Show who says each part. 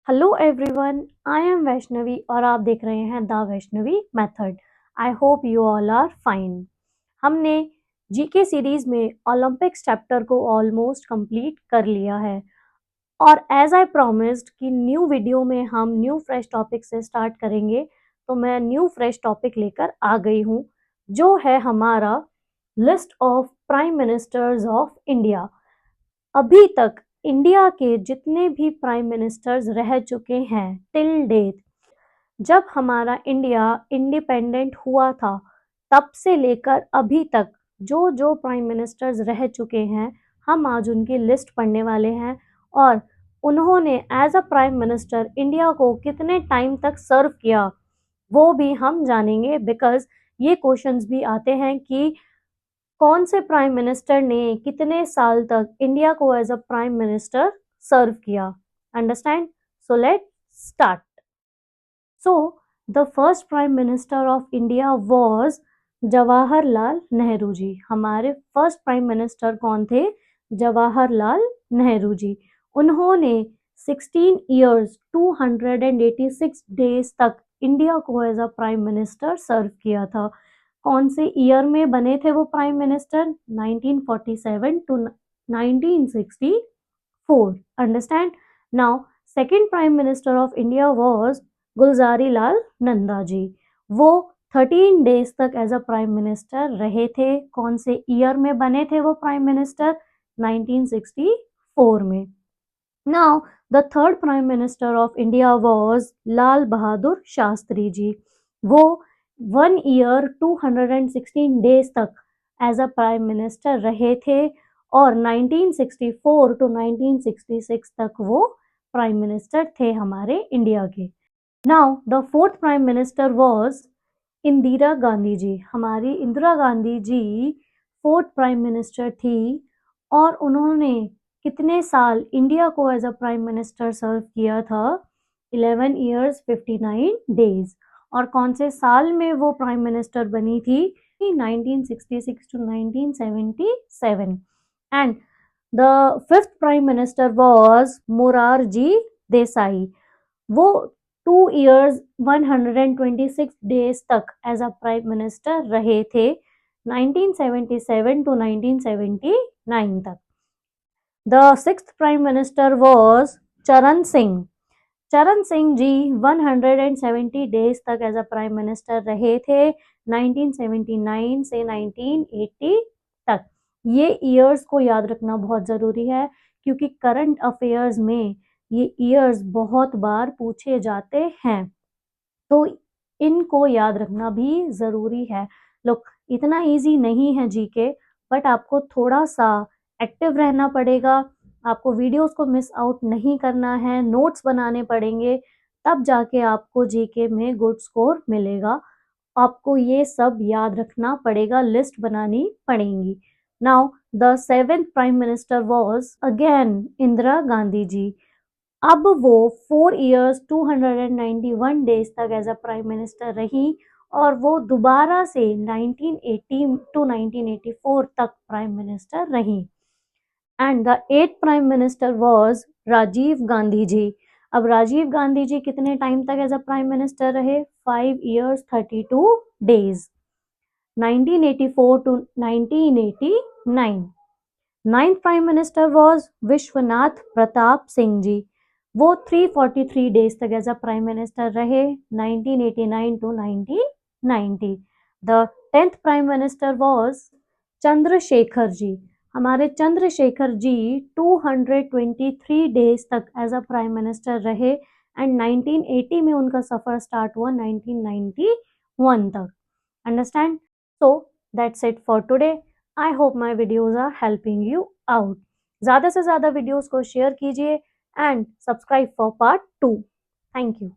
Speaker 1: Hello everyone, I am Vaishnavi और आप देख रहे हैं the Vaishnavi method. I hope you all are fine. हमने जीके सीरीज में ओलंपिक्स चैप्टर को ऑलमोस्ट कंप्लीट कर लिया है और एज आई प्रॉमिस्ड कि न्यू वीडियो में हम न्यू फ्रेश टॉपिक से स्टार्ट करेंगे, तो मैं न्यू फ्रेश टॉपिक लेकर आ गई हूँ जो है हमारा list of prime ministers of India. अभी तक इंडिया के जितने भी प्राइम मिनिस्टर्स रह चुके हैं टिल डेट, जब हमारा इंडिया इंडिपेंडेंट हुआ था तब से लेकर अभी तक जो जो प्राइम मिनिस्टर्स रह चुके हैं, हम आज उनकी लिस्ट पढ़ने वाले हैं और उन्होंने as a prime minister India को कितने टाइम तक सर्व किया वो भी हम जानेंगे। बिकॉज ये क्वेश्चंस भी आते हैं कि कौन से प्राइम मिनिस्टर ने कितने साल तक इंडिया को as a prime minister serve किया। Understand? So let start. So the first prime minister of India was Jawaharlal Nehru ji. हमारे फर्स्ट प्राइम मिनिस्टर कौन थे? जवाहरलाल नेहरू जी। उन्होंने 16 ईयर्स 286 डेज तक इंडिया को as a prime minister serve किया था। कौन से ईयर में बने थे वो prime minister? 1947 to 1964। Understand? Now second prime minister of India was Gulzari Lal Nanda ji. वो 13 डेज तक एज अ प्राइम मिनिस्टर रहे थे। कौन से ईयर में बने थे वो प्राइम मिनिस्टर? 1964 में। Now the third prime minister of India was Lal Bahadur Shastri ji. वो 1 ईयर 216 डेज तक एज अ प्राइम मिनिस्टर रहे थे और 1964 टू 1966 तक वो प्राइम मिनिस्टर थे हमारे इंडिया के। Now the fourth prime minister was Indira Gandhi ji. हमारी Indira Gandhi ji fourth prime minister थी और उन्होंने कितने साल इंडिया को as a prime minister serve किया था? 11 ईयर्स 59 डेज। और कौन से साल में वो प्राइम मिनिस्टर बनी थी? 1966 to 1977। And the fifth prime minister was Morarji Desai. वो 2 ईयर्स 126 डेज तक एज अ प्राइम मिनिस्टर रहे थे 1977 टू 1979 तक। The sixth prime minister was Charan Singh. Charan Singh ji 170 days तक एज अ प्राइम मिनिस्टर रहे थे 1979 से 1980 तक। ये ईयर्स को याद रखना बहुत ज़रूरी है क्योंकि करंट अफेयर्स में ये ईयर्स बहुत बार पूछे जाते हैं, तो इनको याद रखना भी ज़रूरी है। लोग, इतना इजी नहीं है जीके, बट आपको थोड़ा सा एक्टिव रहना पड़ेगा। आपको वीडियोस को मिस आउट नहीं करना है, नोट्स बनाने पड़ेंगे, तब जाके आपको जीके में गुड स्कोर मिलेगा। आपको ये सब याद रखना पड़ेगा, लिस्ट बनानी पड़ेगी। Now the seventh prime minister was again Indira Gandhi ji. अब वो 4 ईयर्स 291 डेज तक एज अ प्राइम मिनिस्टर रही और वो दोबारा से 1980 टू 1984 तक प्राइम मिनिस्टर रही। And the eight prime minister was Rajiv Gandhi ji. अब राजीव गांधी जी कितने टाइम तक एज अ प्राइम मिनिस्टर रहे? 5 years 32 days, 1984 to 1989। Ninth prime minister was Vishwanath Pratap Singh ji. वो 343 डेज तक एज अ प्राइम मिनिस्टर रहे 1989 to 1990। The tenth prime minister was Chandrashekhar ji. हमारे Chandrashekhar ji 223 days तक एज अ प्राइम मिनिस्टर रहे एंड 1980 में उनका सफर स्टार्ट हुआ 1991 तक। Understand? So that's it for today. I hope my videos are helping you out. ज़्यादा से ज़्यादा वीडियोज़ को शेयर कीजिए and subscribe for part 2। Thank you.